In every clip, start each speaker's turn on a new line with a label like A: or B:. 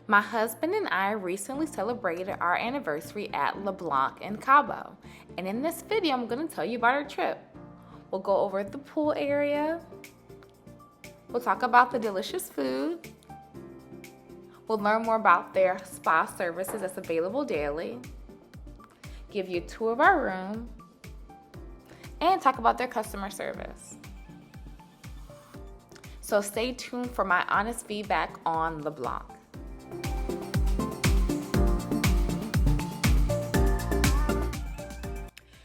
A: My husband and I recently celebrated our anniversary at LeBlanc in Cabo, and in this video I'm going to tell you about our trip. We'll go over the pool area, we'll talk about the delicious food, we'll learn more about their spa services that's available daily, give you a tour of our room, and talk about their customer service. So stay tuned for my honest feedback on LeBlanc.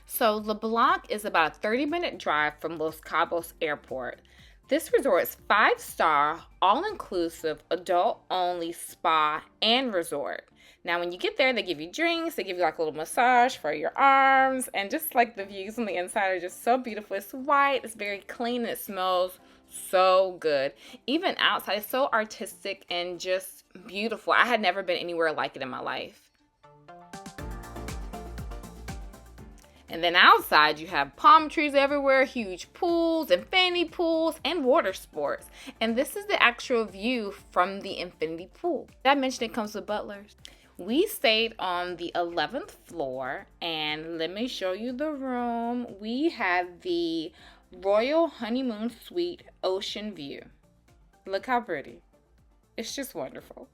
A: So LeBlanc is about a 30-minute drive from Los Cabos Airport. This resort is 5-star, all-inclusive, adult-only spa and resort. Now when you get there, they give you drinks, they give you like a little massage for your arms, and just like the views on the inside are just so beautiful. It's white, it's very clean, and it smells so good. Even outside, it's so artistic and just beautiful. I had never been anywhere like it in my life. And then outside, you have palm trees everywhere, huge pools, infinity pools, and water sports. And this is the actual view from the infinity pool. Did I mention it comes with butlers? We stayed on the 11th floor, and let me show you the room. We had the Royal Honeymoon Suite ocean view. Look how pretty. It's just wonderful.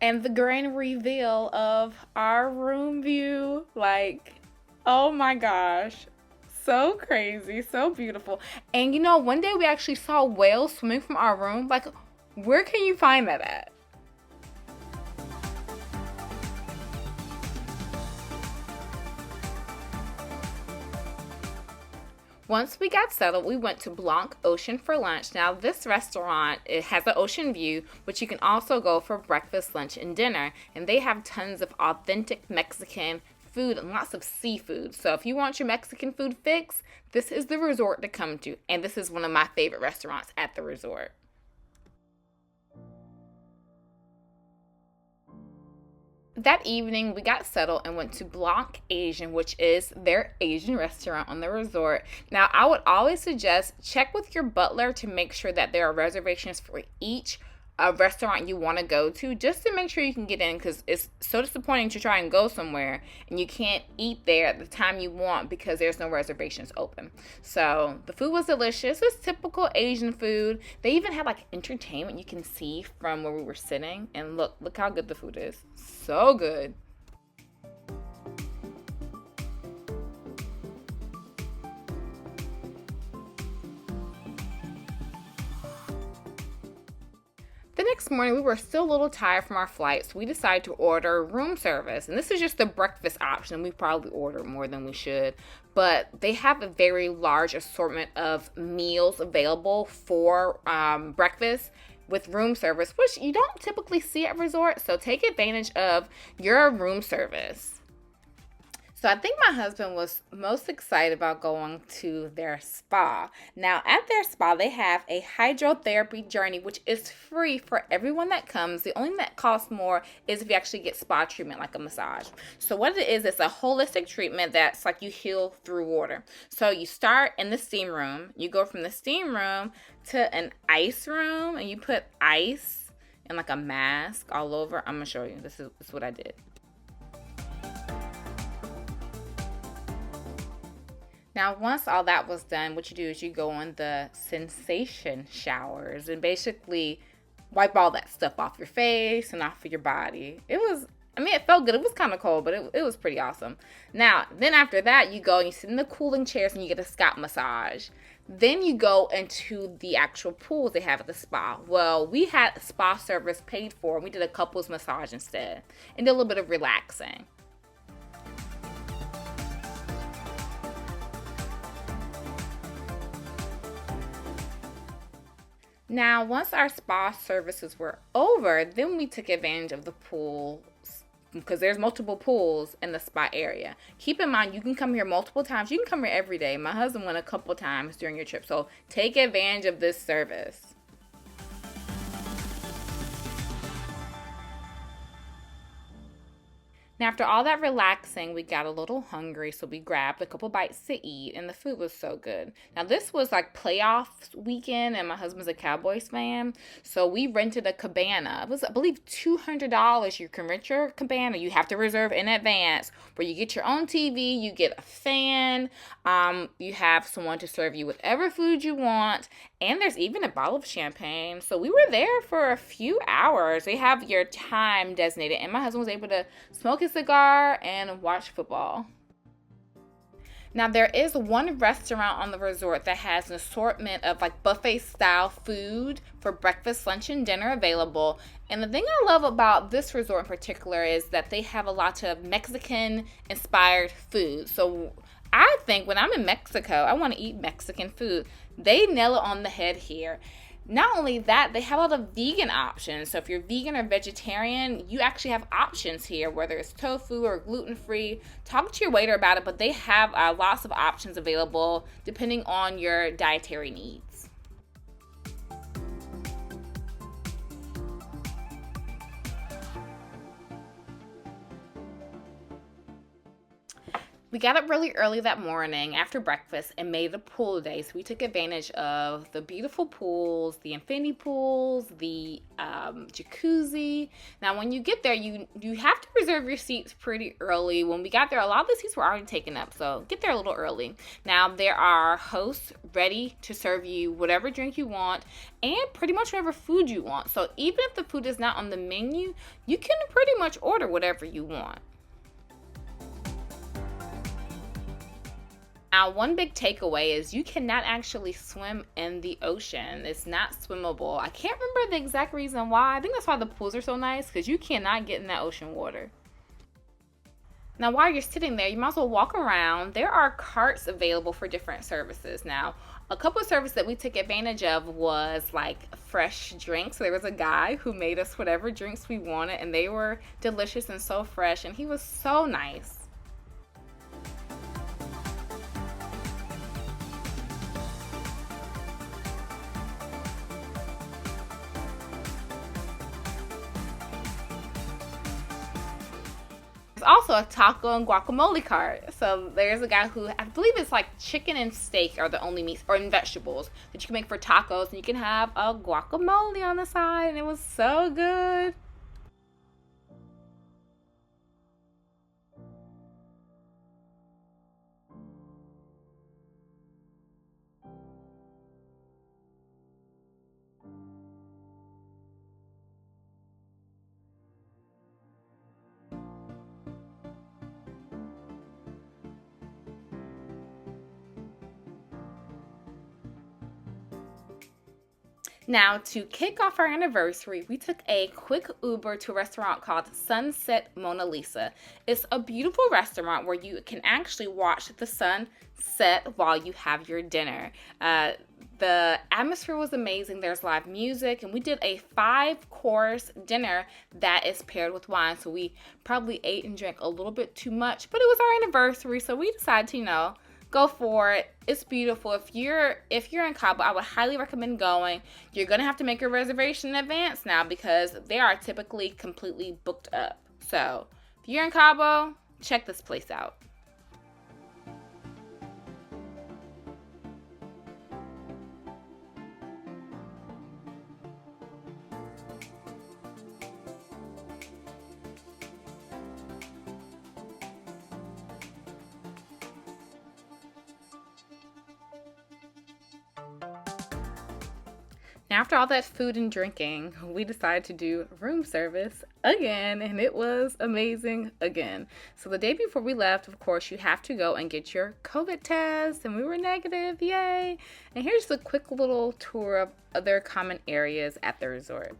A: And the grand reveal of our room view, like, oh my gosh, so crazy, so beautiful. And you know, one day we actually saw whales swimming from our room. Like, where can you find that at? Once we got settled, we went to BLANC Ocean for lunch. Now this restaurant, it has an ocean view, but you can also go for breakfast, lunch, and dinner. And they have tons of authentic Mexican food and lots of seafood. So if you want your Mexican food fix, this is the resort to come to. And this is one of my favorite restaurants at the resort. That evening, we got settled and went to BLANC Asian, which is their Asian restaurant on the resort. Now, I would always suggest check with your butler to make sure that there are reservations for each restaurant you want to go to, just to make sure you can get in, because it's so disappointing to try and go somewhere and you can't eat there at the time you want because there's no reservations open. So the food was delicious. It's typical Asian food. They even had like entertainment you can see from where we were sitting, and look how good the food is. So good. The next morning, we were still a little tired from our flight, so we decided to order room service. And this is just the breakfast option. We probably ordered more than we should, but they have a very large assortment of meals available for breakfast with room service, which you don't typically see at resorts, so take advantage of your room service. So I think my husband was most excited about going to their spa. Now at their spa, they have a hydrotherapy journey, which is free for everyone that comes. The only thing that costs more is if you actually get spa treatment, like a massage. So what it is, it's a holistic treatment that's like you heal through water. So you start in the steam room, you go from the steam room to an ice room, and you put ice and like a mask all over. I'm gonna show you, this is what I did. Now, once all that was done, what you do is you go in the sensation showers and basically wipe all that stuff off your face and off of your body. It felt good. It was kind of cold, but it was pretty awesome. Now, then after that, you go and you sit in the cooling chairs and you get a scalp massage. Then you go into the actual pools they have at the spa. Well, we had a spa service paid for, and we did a couples massage instead and did a little bit of relaxing. Now, once our spa services were over, then we took advantage of the pools, because there's multiple pools in the spa area. Keep in mind, you can come here multiple times. You can come here every day. My husband went a couple times during your trip, so take advantage of this service. Now, after all that relaxing, we got a little hungry, so we grabbed a couple bites to eat, and the food was so good. Now, this was like playoffs weekend, and my husband's a Cowboys fan, so we rented a cabana. It was, I believe, $200. You can rent your cabana. You have to reserve in advance, where you get your own TV, you get a fan, you have someone to serve you whatever food you want, and there's even a bottle of champagne. So we were there for a few hours. They have your time designated, and my husband was able to smoke his cigar and watch football. Now, there is one restaurant on the resort that has an assortment of like buffet style food for breakfast, lunch, and dinner available. And the thing I love about this resort in particular is that they have a lot of Mexican inspired food. So I think when I'm in Mexico, I want to eat Mexican food. They nail it on the head here. Not only that, they have a lot of vegan options. So if you're vegan or vegetarian, you actually have options here, whether it's tofu or gluten-free. Talk to your waiter about it, but they have lots of options available depending on your dietary needs. We got up really early that morning after breakfast and made it a pool day. So we took advantage of the beautiful pools, the infinity pools, the jacuzzi. Now, when you get there, you have to reserve your seats pretty early. When we got there, a lot of the seats were already taken up. So get there a little early. Now, there are hosts ready to serve you whatever drink you want and pretty much whatever food you want. So even if the food is not on the menu, you can pretty much order whatever you want. Now, one big takeaway is you cannot actually swim in the ocean. It's not swimmable. I can't remember the exact reason why. I think that's why the pools are so nice, because you cannot get in that ocean water. Now, while you're sitting there, you might as well walk around. There are carts available for different services. Now, a couple of services that we took advantage of was like fresh drinks. So there was a guy who made us whatever drinks we wanted, and they were delicious and so fresh, and he was so nice. Also a taco and guacamole cart. So there's a guy who, I believe it's like chicken and steak are the only meats, or in vegetables, that you can make for tacos, and you can have a guacamole on the side, and it was so good. Now, to kick off our anniversary, we took a quick Uber to a restaurant called Sunset Monalisa. It's a beautiful restaurant where you can actually watch the sun set while you have your dinner. The atmosphere was amazing. There's live music, and we did a 5-course dinner that is paired with wine. So we probably ate and drank a little bit too much, but it was our anniversary, so we decided to, go for it. It's beautiful. If you're in Cabo, I would highly recommend going. You're gonna have to make a reservation in advance now, because they are typically completely booked up. So if you're in Cabo, check this place out. Now, after all that food and drinking, we decided to do room service again, and it was amazing again. So the day before we left, of course, you have to go and get your COVID test, and we were negative, yay! And here's a quick little tour of other common areas at the resort.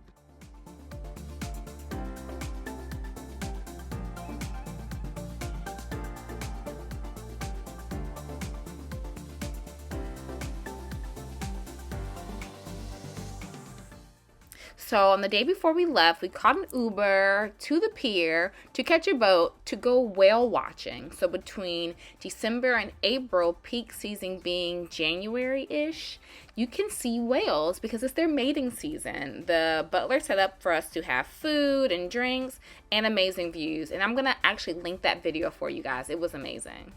A: So on the day before we left, we caught an Uber to the pier to catch a boat to go whale watching. So between December and April, peak season being January-ish, you can see whales because it's their mating season. The butler set up for us to have food and drinks and amazing views. And I'm going to actually link that video for you guys. It was amazing.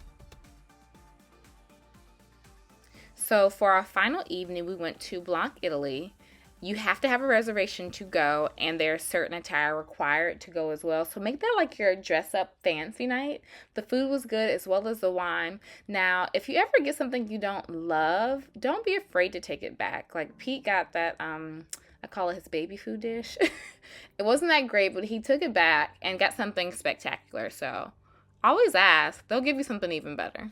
A: So for our final evening, we went to BLANC, Italy. You have to have a reservation to go, and there's certain attire required to go as well. So make that like your dress up fancy night. The food was good as well as the wine. Now, if you ever get something you don't love, don't be afraid to take it back. Like Pete got that, I call it his baby food dish. It wasn't that great, but he took it back and got something spectacular. So always ask. They'll give you something even better.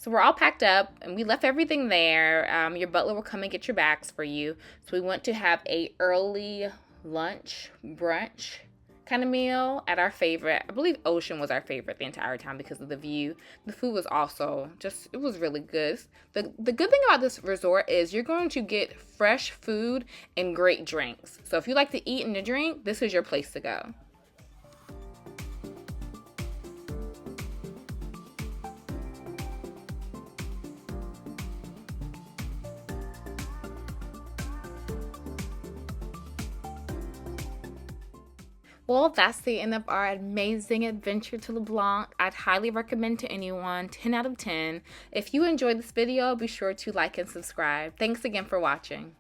A: So we're all packed up and we left everything there. Your butler will come and get your bags for you. So we went to have a early lunch, brunch kind of meal at our favorite. I believe Ocean was our favorite the entire time because of the view. The food was also it was really good. The good thing about this resort is you're going to get fresh food and great drinks. So if you like to eat and to drink, this is your place to go. Well, that's the end of our amazing adventure to LeBlanc. I'd highly recommend to anyone, 10 out of 10. If you enjoyed this video, be sure to like and subscribe. Thanks again for watching.